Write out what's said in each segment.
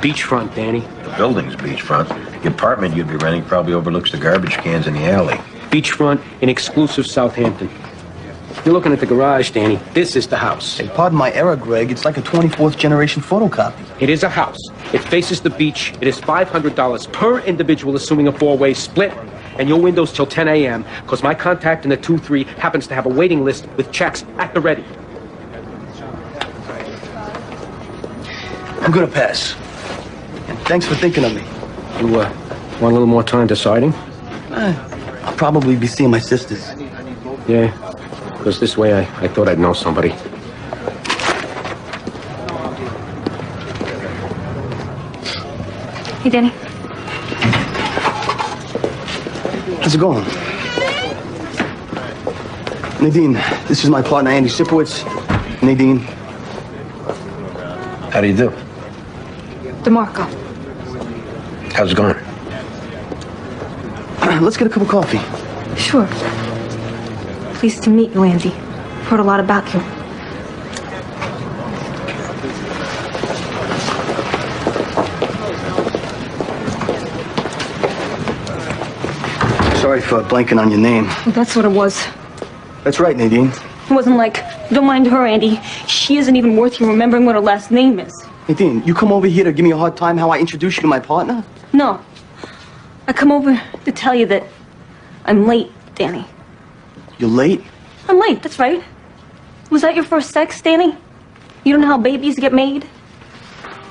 Beachfront, Danny. The building's beachfront. The apartment you'd be renting probably overlooks the garbage cans in the alley. Beachfront in exclusive Southampton. You're looking at the garage, Danny. This is the house. Hey, pardon my error, Greg. It's like a 24th generation photocopy. It is a house. It faces the beach. It is $500 per individual, assuming a four-way split. And your window's till 10 a.m., because my contact in the 2-3 happens to have a waiting list with checks at the ready. I'm gonna pass. And thanks for thinking of me. You, want a little more time deciding? I'll probably be seeing my sisters. Yeah, because this way I thought I'd know somebody. Hey, Danny. How's it going? Nadine, this is my partner, Andy Sipowicz. Nadine. How do you do? DeMarco. How's it going? Let's get a cup of coffee. Sure. Pleased to meet you, Andy. Heard a lot about you. Sorry for blanking on your name. Well, that's what it was. That's right, Nadine. It wasn't like, don't mind her, Andy. She isn't even worth you remembering what her last name is. Nadine, you come over here to give me a hard time how I introduce you to my partner? No. I come over to tell you that I'm late, Danny. You're late? I'm late, that's right. Was that your first sex, Danny? You don't know how babies get made?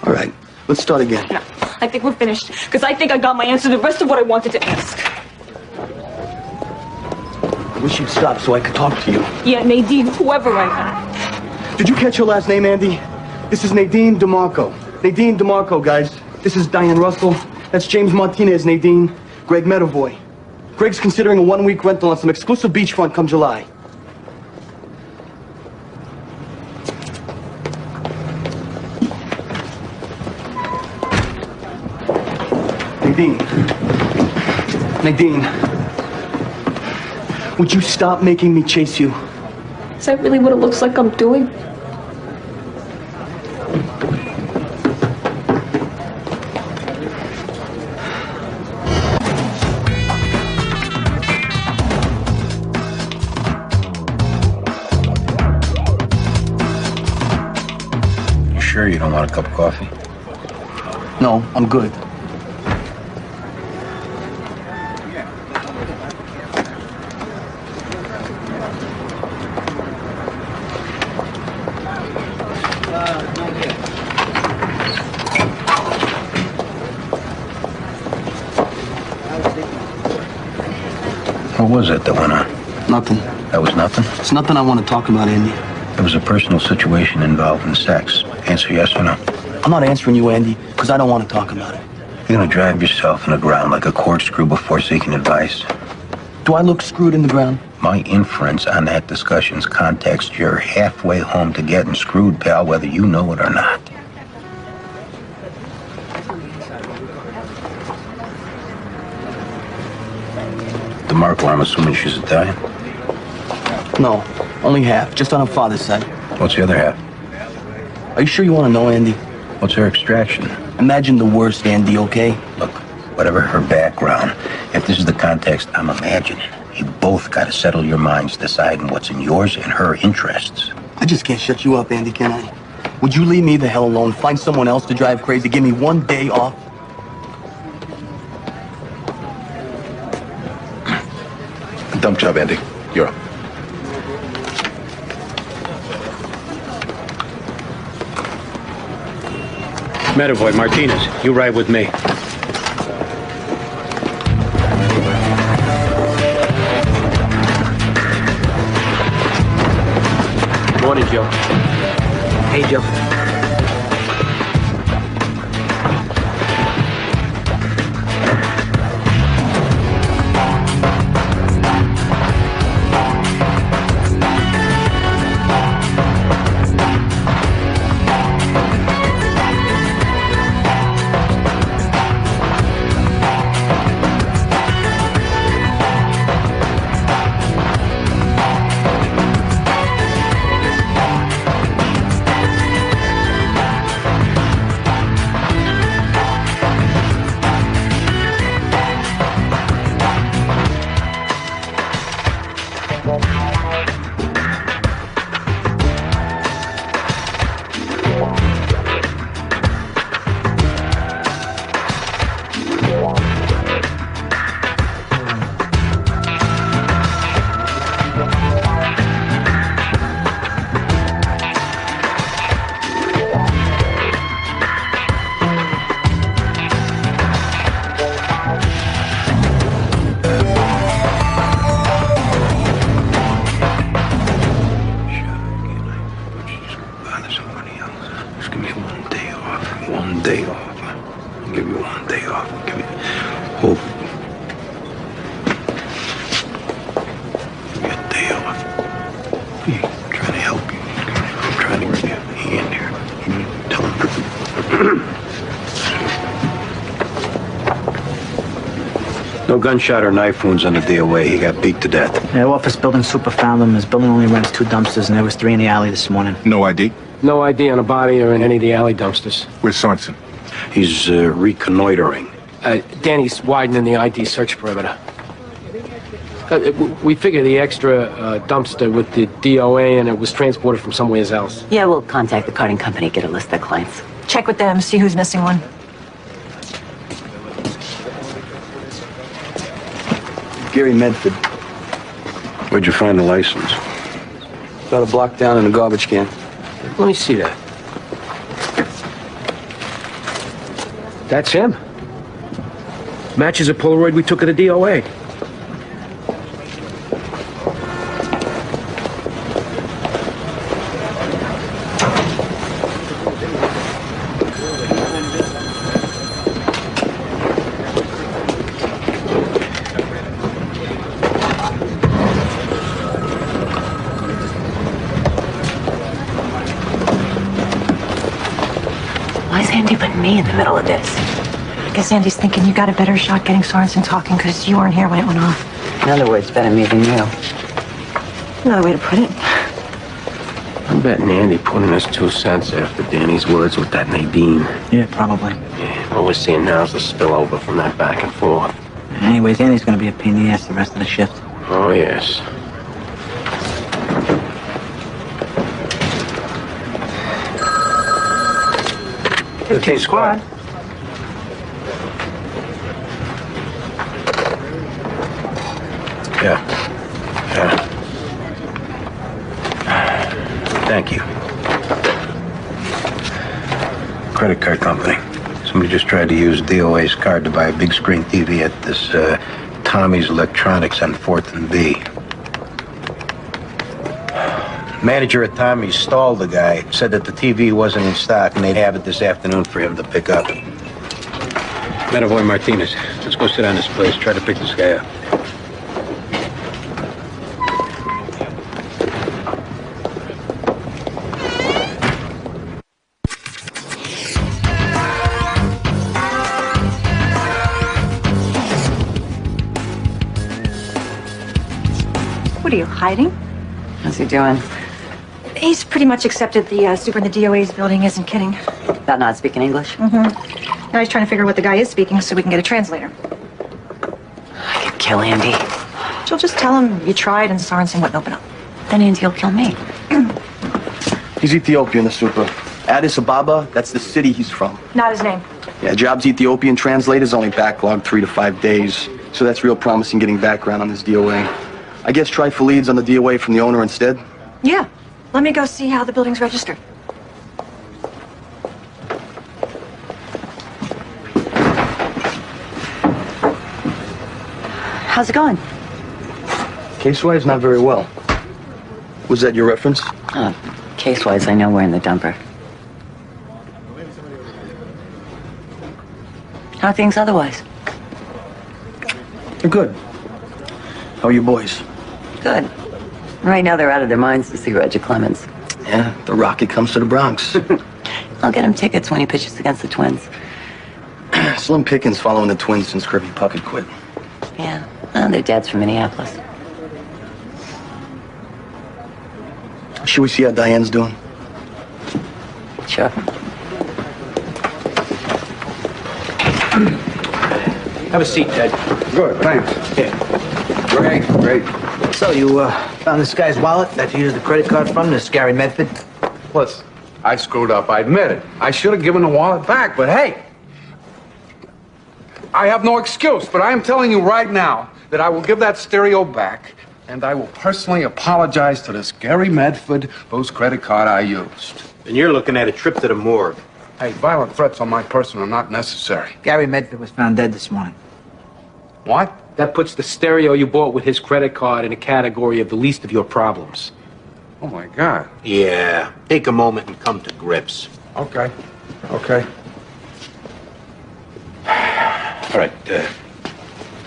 All right, let's start again. No, I think we're finished, because I think I got my answer to the rest of what I wanted to ask. I wish you'd stop so I could talk to you. Yeah, Nadine, whoever I am. Did you catch her last name, Andy? This is Nadine DeMarco. Nadine DeMarco, guys. This is Diane Russell. That's James Martinez, Nadine. Greg Medavoy. Greg's considering a 1-week rental on some exclusive beachfront come July. Nadine. Nadine. Would you stop making me chase you? Is that really what it looks like I'm doing? You sure you don't want a cup of coffee? No, I'm good. What was it that went on? Nothing. That was nothing? It's nothing I want to talk about, Andy. There was a personal situation involving sex. Answer yes or no. I'm not answering you, Andy, because I don't want to talk about it. You're gonna drive yourself in the ground like a corkscrew before seeking advice. Do I look screwed in the ground? My inference on that discussion's context, you're halfway home to getting screwed, pal, whether you know it or not. DeMarco, I'm assuming she's Italian? No, only half, just on her father's side. What's the other half? Are you sure you want to know, Andy? What's her extraction? Imagine the worst, Andy, okay? Look, whatever her background, if this is the context I'm imagining, you both got to settle your minds deciding what's in yours and her interests. I just can't shut you up, Andy, can I? Would you leave me the hell alone, find someone else to drive crazy, give me one day off? Dump job, Andy. You're up. Medavoy, Martinez, you ride with me. Morning, Joe. Hey, Joe. Give me... Oh. Give me a day off. I'm trying to help you. I'm trying to give you a hand here. You need to tell him. No gunshot or knife wounds on the DOA. He got beat to death. Yeah, office building super found him. His building only rents 2 dumpsters, and there was 3 in the alley this morning. No ID? No ID on a body or in any of the alley dumpsters. Where's Sorensen? He's reconnoitering. Danny's widening the ID search perimeter. We figure the extra dumpster with the DOA and it was transported from somewhere else. Yeah, we'll contact the carting company, get a list of their clients. Check with them, see who's missing one. Gary Medford. Where'd you find the license? About a block down in a garbage can. Let me see that. That's him. Matches a Polaroid we took at the DOA. Why is Andy putting me in the middle of this? I guess Andy's thinking you got a better shot getting Sorensen talking because you weren't here when it went off. In other words, better me than you. Another way to put it. I'm betting Andy put in his 2 cents after Danny's words with that Nadine. Yeah, probably. Yeah, what we're seeing now is the spillover from that back and forth. Anyways, Andy's gonna be a pain in the ass the rest of the shift. Oh, yes. Okay, squad. Yeah. Yeah. Thank you. Credit card company. Somebody just tried to use DOA's card to buy a big screen TV at this Tommy's Electronics on 4th and B. Manager at Tommy's stalled the guy, said that the TV wasn't in stock and they'd have it this afternoon for him to pick up. Medavoy Martinez, let's go sit on this place, try to pick this guy up. What are you, hiding? How's he doing? He's pretty much accepted the super in the DOA's building isn't kidding. About not speaking English? Now he's trying to figure out what the guy is speaking so we can get a translator. I could kill Andy. She'll just tell him you tried and Sorensen wouldn't open up. Then Andy will kill me. He's Ethiopian, the super. Addis Ababa, that's the city he's from. Not his name. Yeah, jobs Ethiopian translators only backlog 3 to 5 days. So that's real promising getting background on this DOA. I guess try for leads on the DOA from the owner instead. Yeah. Let me go see how the building's registered. How's it going? Case-wise, not very well. Was that your reference? Case-wise, I know we're in the dumper. How are things otherwise? They're good. How are you boys? Good. Right now they're out of their minds to see Roger Clemens. Yeah, the rocket comes to the Bronx. I'll get him tickets when he pitches against the Twins. Slim Pickens following the Twins since Kirby Puckett quit. Yeah, their dad's from Minneapolis. Should we see how Diane's doing? Sure. Have a seat, Ted. Good, thanks. Here. Great. So, you found this guy's wallet that you used the credit card from, this Gary Medford? Listen, I screwed up, I admit it. I should have given the wallet back, but hey, I have no excuse, but I am telling you right now that I will give that stereo back, and I will personally apologize to this Gary Medford whose credit card I used. And you're looking at a trip to the morgue. Hey, violent threats on my person are not necessary. Gary Medford was found dead this morning. What? That puts the stereo you bought with his credit card in a category of the least of your problems. Oh, my God. Yeah, take a moment and come to grips. Okay. All right,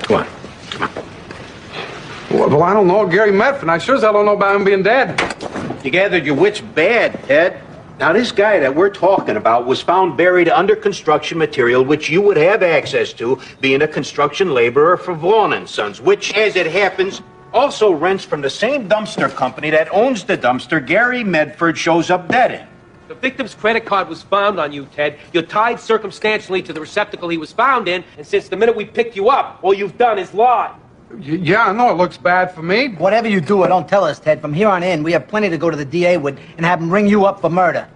go on. Well, I don't know Gary Medford. I sure as hell don't know about him being dead. You gathered your wits bad, Ted. Now, this guy that we're talking about was found buried under construction material, which you would have access to, being a construction laborer for Vaughan & Sons, which, as it happens, also rents from the same dumpster company that owns the dumpster Gary Medford shows up dead in. The victim's credit card was found on you, Ted. You're tied circumstantially to the receptacle he was found in, and since the minute we picked you up, all you've done is lie. Yeah, I know it looks bad for me. Whatever you do, don't tell us, Ted. From here on in, we have plenty to go to the DA with and have him ring you up for murder.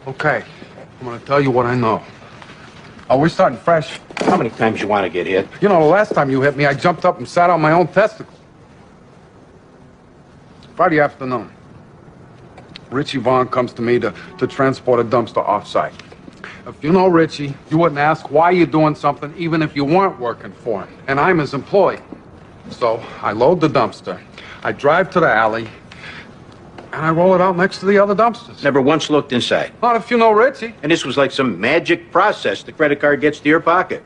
Okay, I'm gonna tell you what I know. Oh, we're starting fresh. How many times you want to get hit? You know, the last time you hit me, I jumped up and sat on my own testicle. Friday afternoon, Richie Vaughn comes to me to transport a dumpster off-site. If you know Richie, you wouldn't ask why you're doing something even if you weren't working for him. And I'm his employee. So I load the dumpster, I drive to the alley, and I roll it out next to the other dumpsters. Never once looked inside. Not if you know Richie. And this was like some magic process. The credit card gets to your pocket.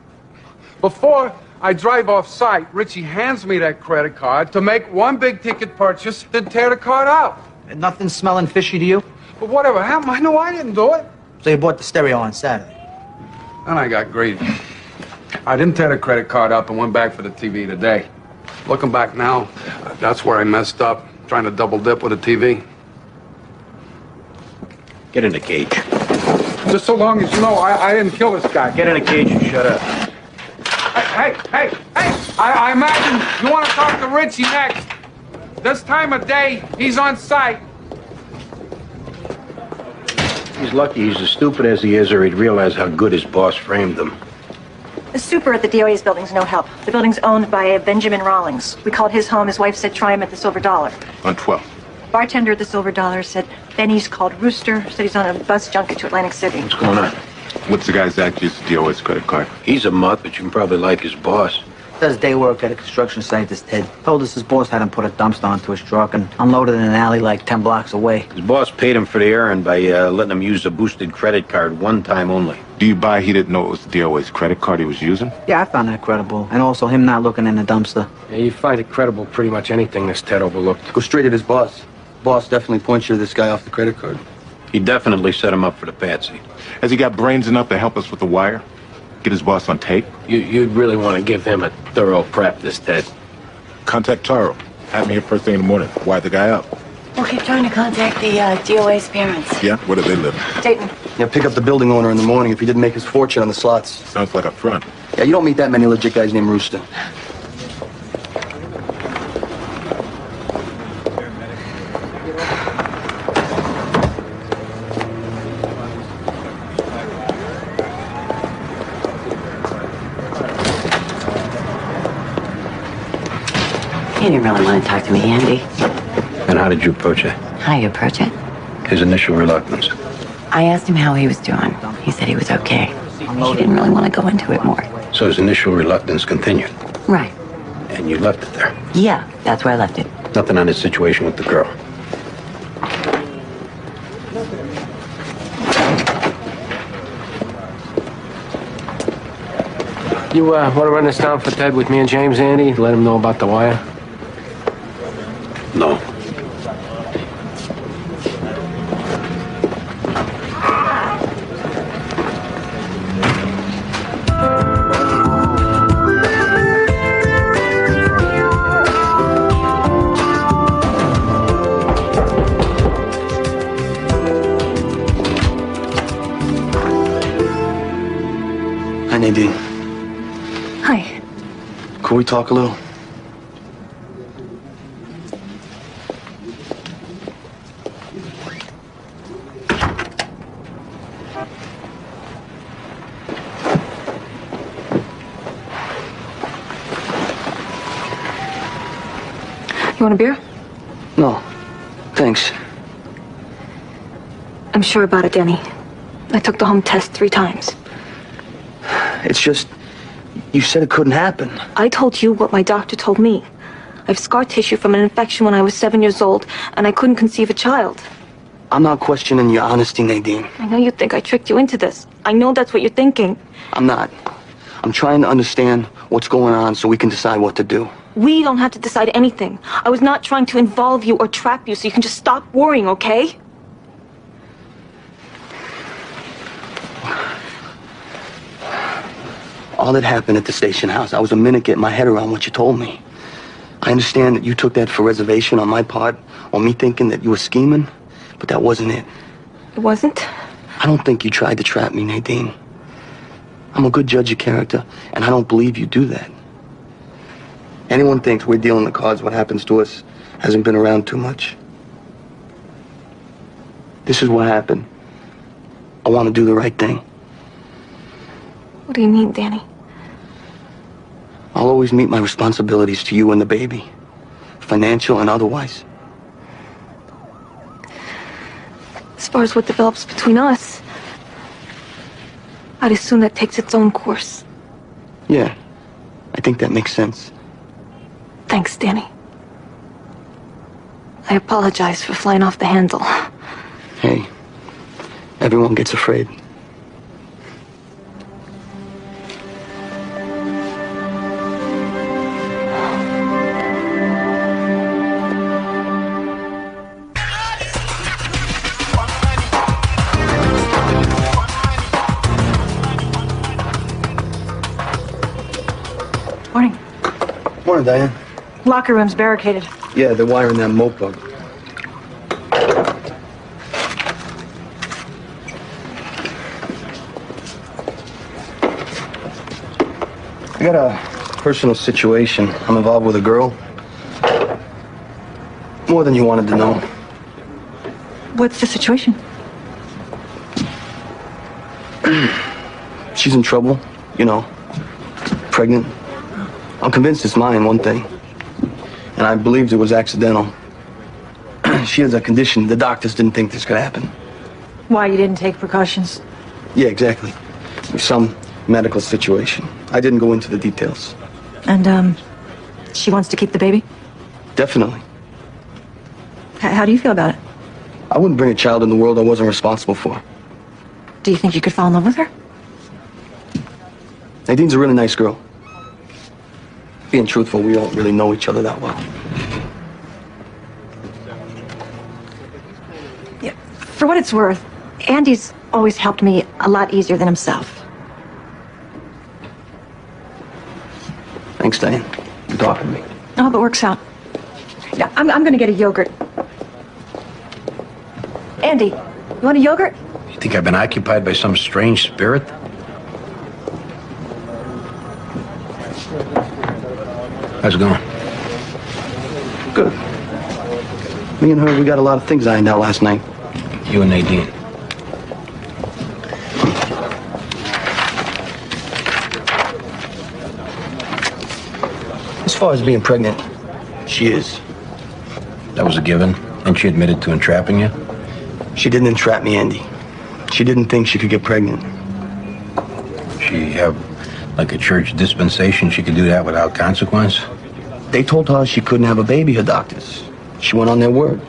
Before I drive off-site, Richie hands me that credit card to make one big ticket purchase, then tear the card out. And nothing smelling fishy to you? But whatever happened, I know I didn't do it. So you bought the stereo on Saturday? And I got greedy. I didn't tear the credit card up and went back for the TV today. Looking back now, that's where I messed up, trying to double dip with a TV. Get in the cage. Just so long as you know I didn't kill this guy. Get in the cage and shut up. Hey! I imagine you want to talk to Richie next. This time of day, he's on site. He's lucky he's as stupid as he is, or he'd realize how good his boss framed him. The super at the DOA's building's no help. The building's owned by a Benjamin Rawlings. We called his home. His wife said try him at the Silver Dollar. On 12. Bartender at the Silver Dollar said Benny's called Rooster, said he's on a bus junket to Atlantic City. What's going on? What's the guy's address to DOS credit card? He's a mutt, but you can probably like his boss. Does day work at a construction site, this Ted. Told us his boss had him put a dumpster onto his truck and unload it in an alley like 10 blocks away. His boss paid him for the errand by letting him use a boosted credit card one time only. Do you buy he didn't know it was the DOS credit card he was using? Yeah, I found that credible. And also him not looking in the dumpster. Yeah, you find it credible pretty much anything this Ted overlooked. Go straight at his boss. Boss definitely points you to this guy off the credit card. He definitely set him up for the patsy. Has he got brains enough to help us with the wire? Get his boss on tape? You'd really want to give him a thorough prep, this Ted. Contact Taro. Have me here first thing in the morning. Wire the guy up. We'll keep trying to contact the DOA's parents. Yeah? Where do they live? Dayton. Yeah, pick up the building owner in the morning if he didn't make his fortune on the slots. Sounds like a front. Yeah, you don't meet that many legit guys named Rooster. You didn't really want to talk to me, Andy. And how did you approach it? How do you approach it? His initial reluctance. I asked him how he was doing. He said he was okay. He didn't really want to go into it more. So his initial reluctance continued. Right. And you left it there. Yeah, that's where I left it. Nothing on his situation with the girl. You want to run this down for Ted with me and James, Andy? Let him know about the wire? No. Hi, Nadine. Hi. Can we talk a little? You want a beer? No. Thanks. I'm sure about it, Danny. I took the home test 3 times. It's just, you said it couldn't happen. I told you what my doctor told me. I have scar tissue from an infection when I was 7 years old, and I couldn't conceive a child. I'm not questioning your honesty, Nadine. I know you think I tricked you into this. I know that's what you're thinking. I'm not. I'm trying to understand what's going on so we can decide what to do. We don't have to decide anything. I was not trying to involve you or trap you, so you can just stop worrying, okay? All that happened at the station house, I was a minute getting my head around what you told me. I understand that you took that for reservation on my part, or me thinking that you were scheming, but that wasn't it. It wasn't? I don't think you tried to trap me, Nadine. I'm a good judge of character, and I don't believe you do that. Anyone thinks we're dealing the cards, what happens to us hasn't been around too much. This is what happened. I want to do the right thing. What do you mean, Danny? I'll always meet my responsibilities to you and the baby, financial and otherwise. As far as what develops between us, I'd assume that takes its own course. Yeah, I think that makes sense. Thanks, Danny. I apologize for flying off the handle. Hey, everyone gets afraid. Morning. Morning, Diane. Locker room's barricaded. Yeah, they're wiring that moat bug. I got a personal situation. I'm involved with a girl. More than you wanted to know. What's the situation? She's in trouble, you know, pregnant. I'm convinced it's mine, one thing. And I believed it was accidental. She has a condition. The doctors didn't think this could happen. Why you didn't take precautions? Yeah, exactly. Some medical situation. I didn't go into the details. And, she wants to keep the baby? Definitely. How do you feel about it? I wouldn't bring a child in the world I wasn't responsible for. Do you think you could fall in love with her? Nadine's a really nice girl. Being truthful, we don't really know each other that well. Yeah. For what it's worth, Andy's always helped me a lot easier than himself. Thanks, Diane. You're talking to me. I hope it works out. Yeah, I'm gonna get a yogurt. Andy, you want a yogurt? You think I've been occupied by some strange spirit? How's it going? Good. Me and her, we got a lot of things ironed out last night. You and Nadine. As far as being pregnant, she is. That was a given, and she admitted to entrapping you? She didn't entrap me, Andy. She didn't think she could get pregnant. She have, like a church dispensation, she could do that without consequence? They told her she couldn't have a baby, her doctors. She went on their word.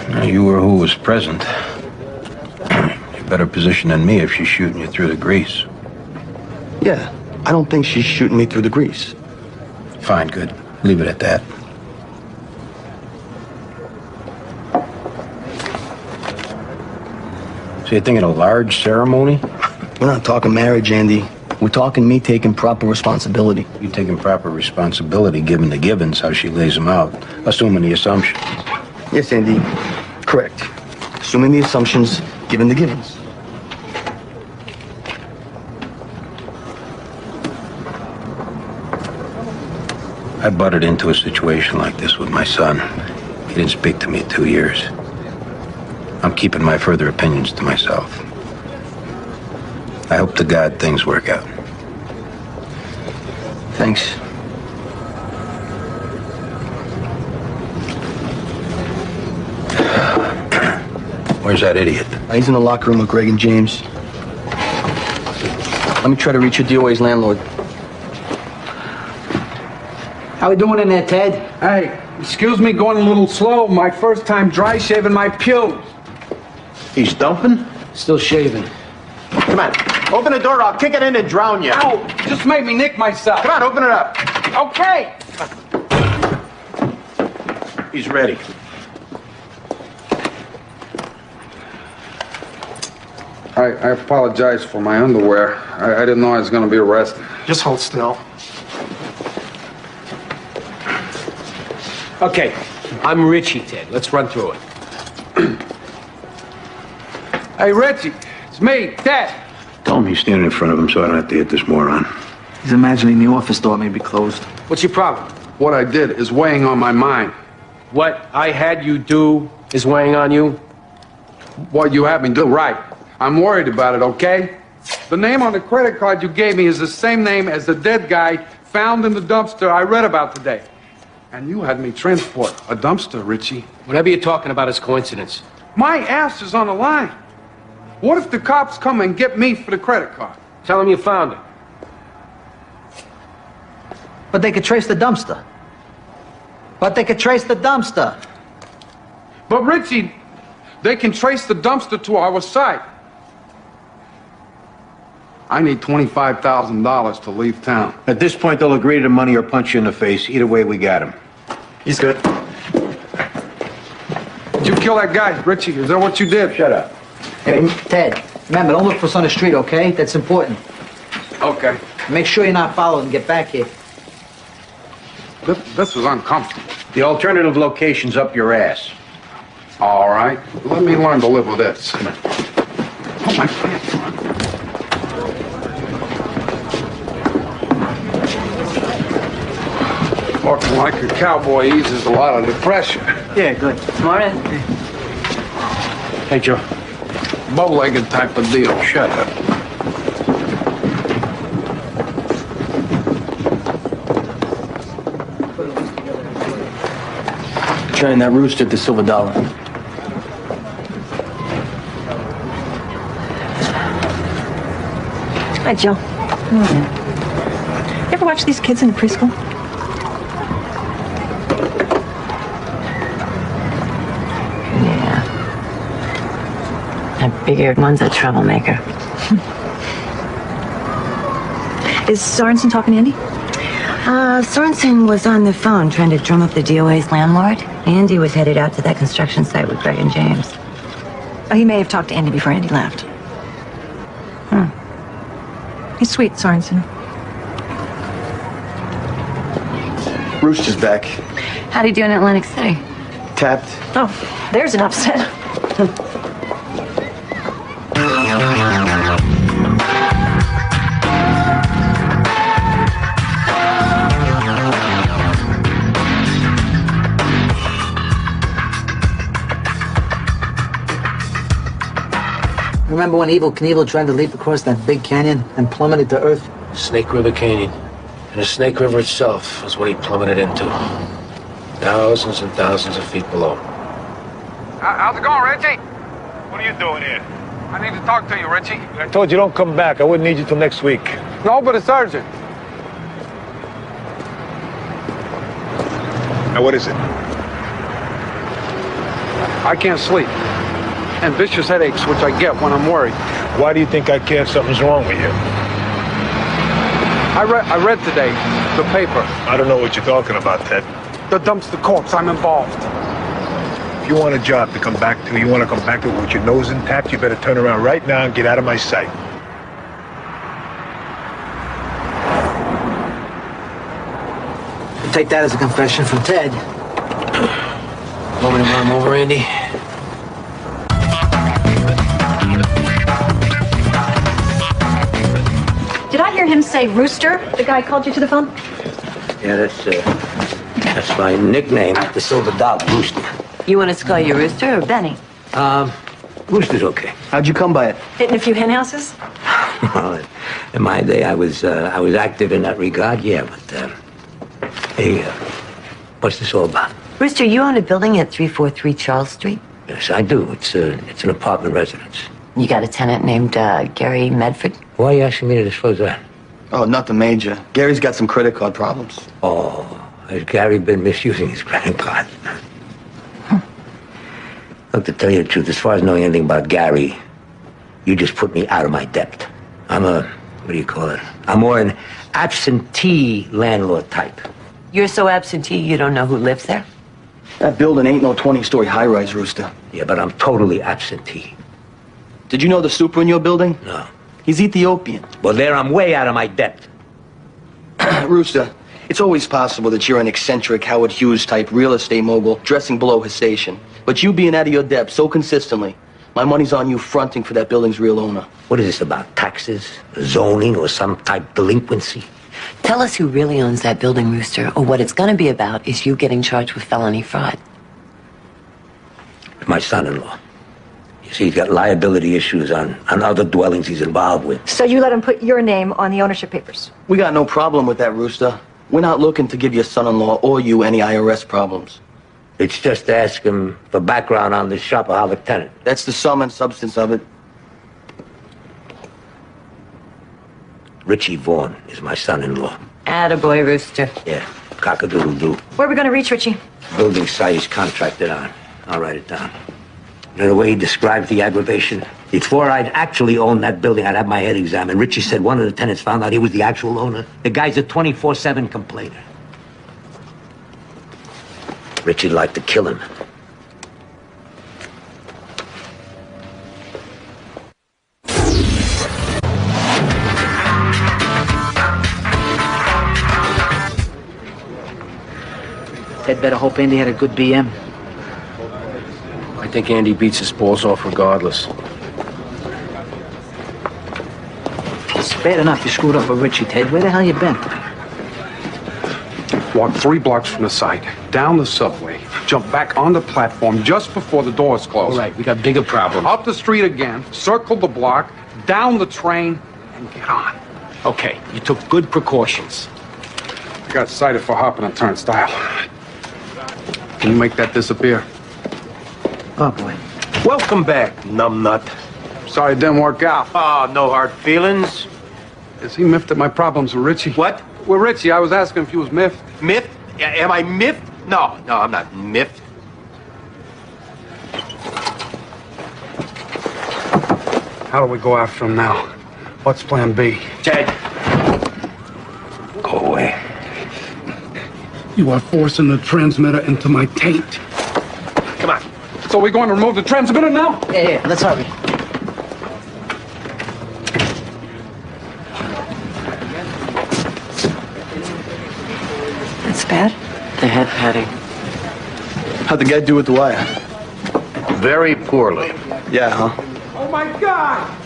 Now, you were who was present. You're better positioned than me if she's shooting you through the grease. Yeah, I don't think she's shooting me through the grease. Fine, good. Leave it at that. So you're thinking a large ceremony? We're not talking marriage, Andy. We're talking me taking proper responsibility. You taking proper responsibility, given the givens, how she lays them out, assuming the assumption. Yes, Andy. Correct. Assuming the assumptions, given the givens. I butted into a situation like this with my son. He didn't speak to me in 2 years. I'm keeping my further opinions to myself. I hope to God things work out. Thanks. Where's that idiot? He's in the locker room with Greg and James. Let me try to reach your DOA's landlord. How we doing in there, Ted? Hey, excuse me going a little slow. My first time dry shaving my pubes. He's dumping? Still shaving. Come on. Open the door, I'll kick it in and drown you. Ow! Just made me nick myself. Come on, open it up. Okay. He's ready. I apologize for my underwear. I didn't know I was going to be arrested. Just hold still. Okay, I'm Richie, Ted. Let's run through it. Hey, Richie, it's me, Ted. Tell him he's standing in front of him so I don't have to hit this moron. He's imagining the office door may be closed. What's your problem? What I did is weighing on my mind. What I had you do is weighing on you? What you had me do, right. I'm worried about it, okay? The name on the credit card you gave me is the same name as the dead guy found in the dumpster I read about today. And you had me transport a dumpster, Richie. Whatever you're talking about is coincidence. My ass is on the line. What if the cops come and get me for the credit card? Tell them you found it. But they could trace the dumpster. But Richie, they can trace the dumpster to our site. I need $25,000 to leave town. At this point, they'll agree to the money or punch you in the face. Either way, we got him. He's good. Did you kill that guy, Richie? Is that what you did? Shut up. Hey, Ted, remember, don't look for us on the street, okay? That's important. Okay. Make sure you're not followed and get back here. This is uncomfortable. The alternative location's up your ass. All right. Let me learn to live with this. Put my pants on. Walking like a cowboy eases a lot of the pressure. Yeah, good. Morning. Hey, Joe. Bow-legged type of deal. Shut up. Trying that rooster at the Silver Dollar. Hi, Joe. You ever watch these kids in the preschool? Yeah. I figured one's a troublemaker. Is Sorensen talking to Andy? Sorensen was on the phone trying to drum up the DOA's landlord. Andy was headed out to that construction site with Greg and James. Oh, he may have talked to Andy before Andy left. He's sweet, Sorensen. Rooster's back. How'd he do in Atlantic City? Tapped. Oh, there's an upset. Remember when Evel Knievel tried to leap across that big canyon and plummeted to Earth? Snake River Canyon. And the Snake River itself is what he plummeted into. Thousands and thousands of feet below. How's it going, Richie? What are you doing here? I need to talk to you, Richie. I told you don't come back. I wouldn't need you till next week. No, but it's urgent. Now, what is it? I can't sleep. And vicious headaches, which I get when I'm worried. Why do you think I care? Something's wrong with you. I read today, the paper. I don't know what you're talking about, Ted. The dumpster corpse, I'm involved. If you want a job to come back to, you want to come back to it with your nose intact, you better turn around right now and get out of my sight. Take that as a confession from Ted. Want me to run him over, Andy? Did I hear him say Rooster? The guy called you to the phone? Yeah, that's my nickname, the Silver Dollar, Rooster. You want us to call you Rooster or Benny? Rooster's okay. How'd you come by it? Hitting a few hen houses? Well, in my day, I was active in that regard, yeah, but, hey, what's this all about? Rooster, you own a building at 343 Charles Street? Yes, I do. It's an apartment residence. You got a tenant named Gary Medford? Why are you asking me to disclose that? Oh, nothing major. Gary's got some credit card problems. Oh, has Gary been misusing his credit card? Look, to tell you the truth, as far as knowing anything about Gary, you just put me out of my depth. I'm what do you call it? I'm more an absentee landlord type. You're so absentee you don't know who lives there? That building ain't no 20-story high-rise, Rooster. Yeah, but I'm totally absentee. Did you know the super in your building? No. He's Ethiopian. Well, there I'm way out of my depth. Rooster, it's always possible that you're an eccentric Howard Hughes-type real estate mogul dressing below his station. But you being out of your depth so consistently, my money's on you fronting for that building's real owner. What is this about? Taxes? Zoning? Or some type delinquency? Tell us who really owns that building, Rooster, or what it's gonna be about is you getting charged with felony fraud. My son-in-law. You see, he's got liability issues on other dwellings he's involved with. So you let him put your name on the ownership papers? We got no problem with that, Rooster. We're not looking to give your son-in-law or you any IRS problems. It's just to ask him for background on this shopaholic tenant. That's the sum and substance of it. Richie Vaughn is my son-in-law. Attaboy, Rooster. Yeah, cock-a-doodle-doo. Where are we going to reach, Richie? Building site is contracted on. I'll write it down. You know the way he described the aggravation? Before I'd actually owned that building, I'd have my head examined. Richie said one of the tenants found out he was the actual owner. The guy's a 24/7 complainer. Richie'd like to kill him. Ted better hope Andy had a good BM. I think Andy beats his balls off regardless. It's bad enough you screwed up with Richie, Ted. Where the hell you been? Walk 3 blocks from the site, down the subway, jump back on the platform just before the doors close. All right, we got bigger problems. Up the street again, circle the block, down the train, and get on. Okay, you took good precautions. I got cited for hopping a turnstile. Can you make that disappear? Oh, boy. Welcome back, numbnut. Sorry it didn't work out. Oh, no hard feelings. Is he miffed at my problems with Richie? What? Well, Richie, I was asking if he was miffed. Miffed? Am I miffed? No, I'm not miffed. How do we go after him now? What's plan B? Ted. Go away. You are forcing the transmitter into my taint. Come on. So we're going to remove the transmitter now? Yeah, let's hurry. That's bad. The head padding. How'd the guy do with the wire? Very poorly. Yeah, huh? Oh, my God!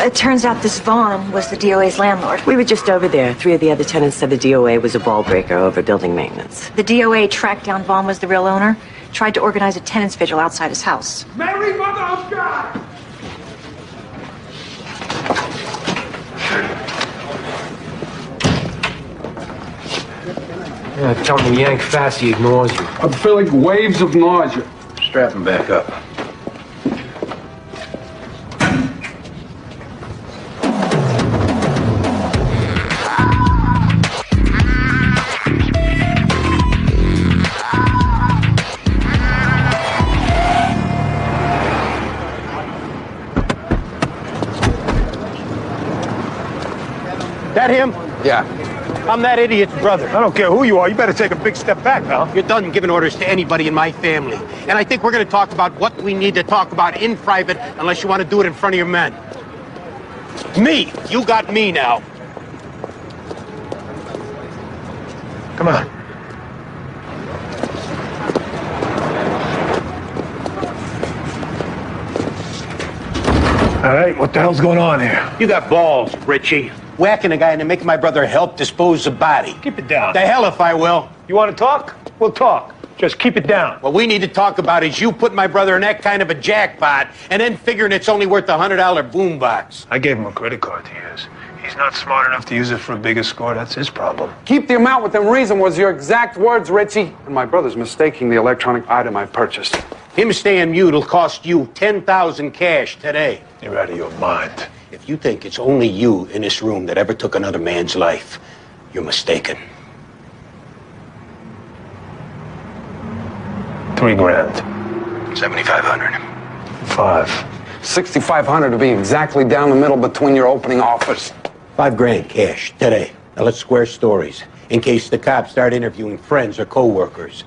It turns out this Vaughn was the DOA's landlord. We were just over there. 3 of the other tenants said the DOA was a ball breaker over building maintenance. The DOA tracked down Vaughn was the real owner, tried to organize a tenants vigil outside his house. Mary, Mother of God! Yeah, tell him to yank fast, he ignores you. I'm feeling waves of nausea. Strap him back up. That him? Yeah. I'm that idiot's brother. I don't care who you are. You better take a big step back, pal. You're done giving orders to anybody in my family. And I think we're going to talk about what we need to talk about in private, unless you want to do it in front of your men. Me. You got me now. Come on. All right, what the hell's going on here? You got balls, Richie. Whacking a guy into making my brother help dispose the body. Keep it down. The hell if I will. You want to talk? We'll talk. Just keep it down. What we need to talk about is you putting my brother in that kind of a jackpot and then figuring it's only worth $100 boombox. I gave him a credit card to use. He's not smart enough to use it for a bigger score. That's his problem. Keep the amount within reason was your exact words, Richie. And my brother's mistaking the electronic item I purchased. Him staying mute will cost you $10,000 cash today. You're out of your mind. If you think it's only you in this room that ever took another man's life, you're mistaken. $3 grand. 7,500. 5. $6,500 to be exactly down the middle between your opening offers. $5,000 cash today. Now let's square stories in case the cops start interviewing friends or co-workers.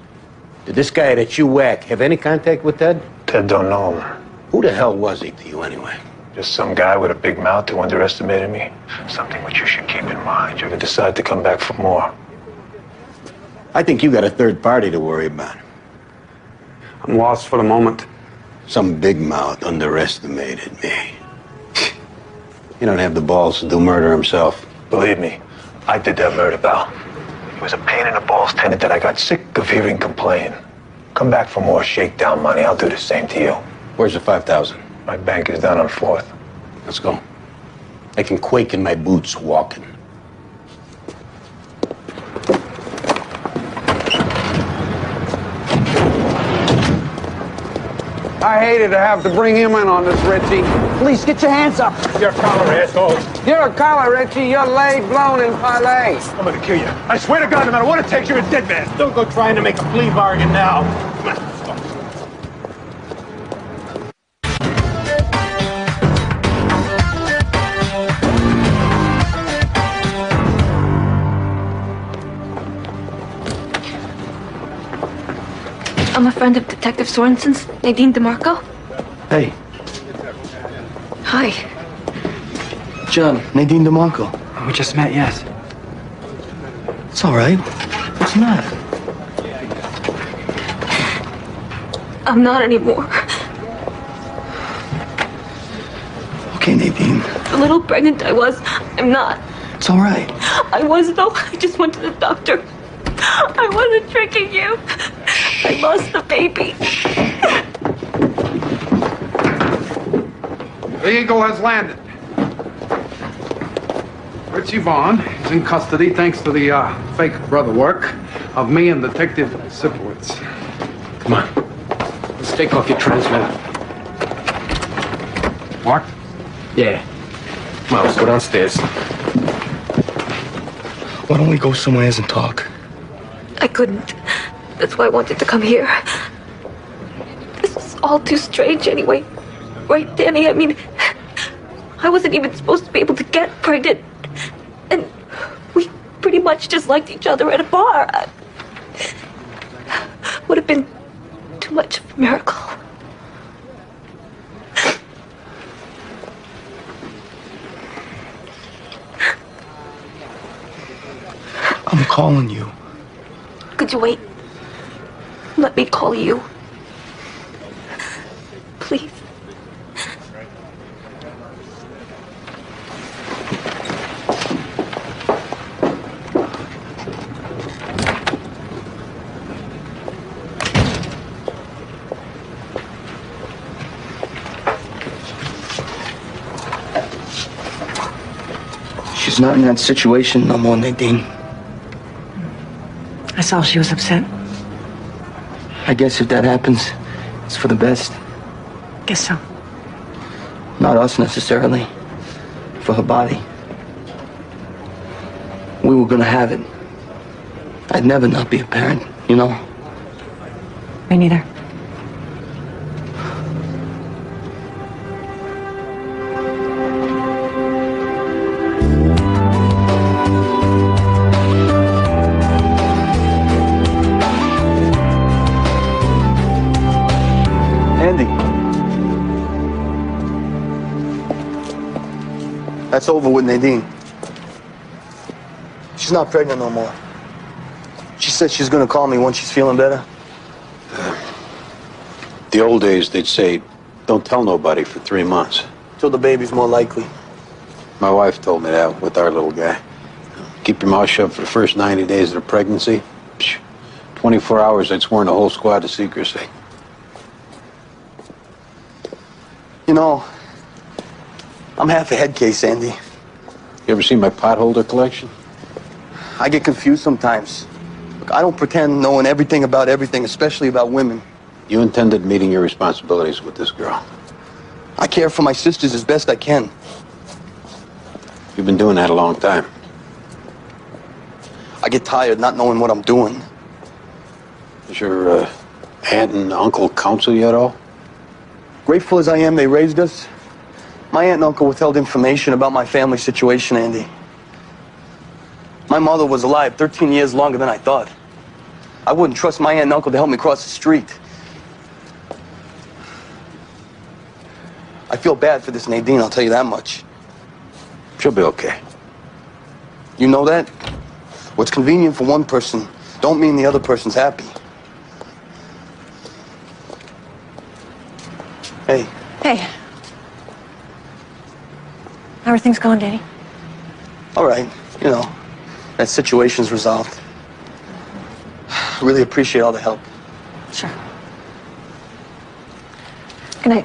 Did this guy that you whack have any contact with Ted? Ted don't know him. Who the hell was he to you anyway? Just some guy with a big mouth who underestimated me. Something which you should keep in mind. You ever decide to come back for more? I think you got a third party to worry about. I'm lost for the moment. Some big mouth underestimated me. You don't have the balls to do murder himself. Believe me, I did that murder, pal. He was a pain in the balls tenant that I got sick of hearing complain. Come back for more shakedown money. I'll do the same to you. Where's the 5,000? My bank is down on 4th. Let's go. I can quake in my boots walking. I hated to have to bring him in on this, Richie. Police, get your hands up. You're a collar, asshole. You're a collar, Richie. You're laid, blown, and parlay. I'm gonna kill you. I swear to God, no matter what it takes, you're a dead man. Don't go trying to make a plea bargain now. Come on. I'm a friend of Detective Sorensen's, Nadine DeMarco. Hey, Hi. John, Nadine DeMarco. We just met, yes. It's all right. What's the matter? I'm not anymore. Okay, Nadine. The little pregnant I was, I'm not. It's all right. I was, though. I just went to the doctor. I wasn't tricking you. I lost the baby. The Eagle has landed. Richie Vaughn is in custody thanks to the fake brother work of me and Detective Sipowicz. Come on. Let's take off your transmitter. What? Yeah. Come on, let's go downstairs. Why don't we go somewhere and talk? I couldn't. That's why I wanted to come here. This is all too strange anyway. Right, Danny? I mean, I wasn't even supposed to be able to get pregnant. And we pretty much just liked each other at a bar. Would have been too much of a miracle. I'm calling you. Could you wait? Let me call you. Please. She's not in that situation no more, Nadine. I saw she was upset. I guess if that happens, it's for the best. Guess so. Not us necessarily. For her body. We were gonna have it. I'd never not be a parent, you know? Me neither. That's over with Nadine. She's not pregnant no more. She said she's gonna call me once she's feeling better. The old days, they'd say, don't tell nobody for 3 months. Till the baby's more likely. My wife told me that with our little guy. Keep your mouth shut for the first 90 days of the pregnancy. 24 hours, they'd sworn the whole squad to secrecy. You know, I'm half a head case, Andy. You ever seen my potholder collection? I get confused sometimes. Look, I don't pretend knowing everything, especially about women. You intended meeting your responsibilities with this girl. I care for my sisters as best I can. You've been doing that a long time. I get tired not knowing what I'm doing. Does your aunt and uncle counsel you at all? Of Grateful as I am they raised us, my aunt and uncle withheld information about my family situation, Andy. My mother was alive 13 years longer than I thought. I wouldn't trust my aunt and uncle to help me cross the street. I feel bad for this Nadine, I'll tell you that much. She'll be okay. You know that? What's convenient for one person don't mean the other person's happy. Hey. Hey. How are things going, Danny? All right, you know, that situation's resolved. Really appreciate all the help. Sure. Good night.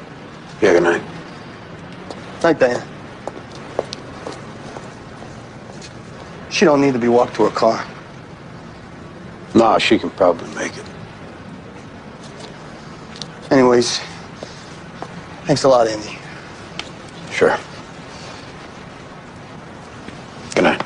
Yeah, good night. Night, Diane. She don't need to be walked to her car. No, she can probably make it. Anyways, thanks a lot, Andy. Sure. Good night.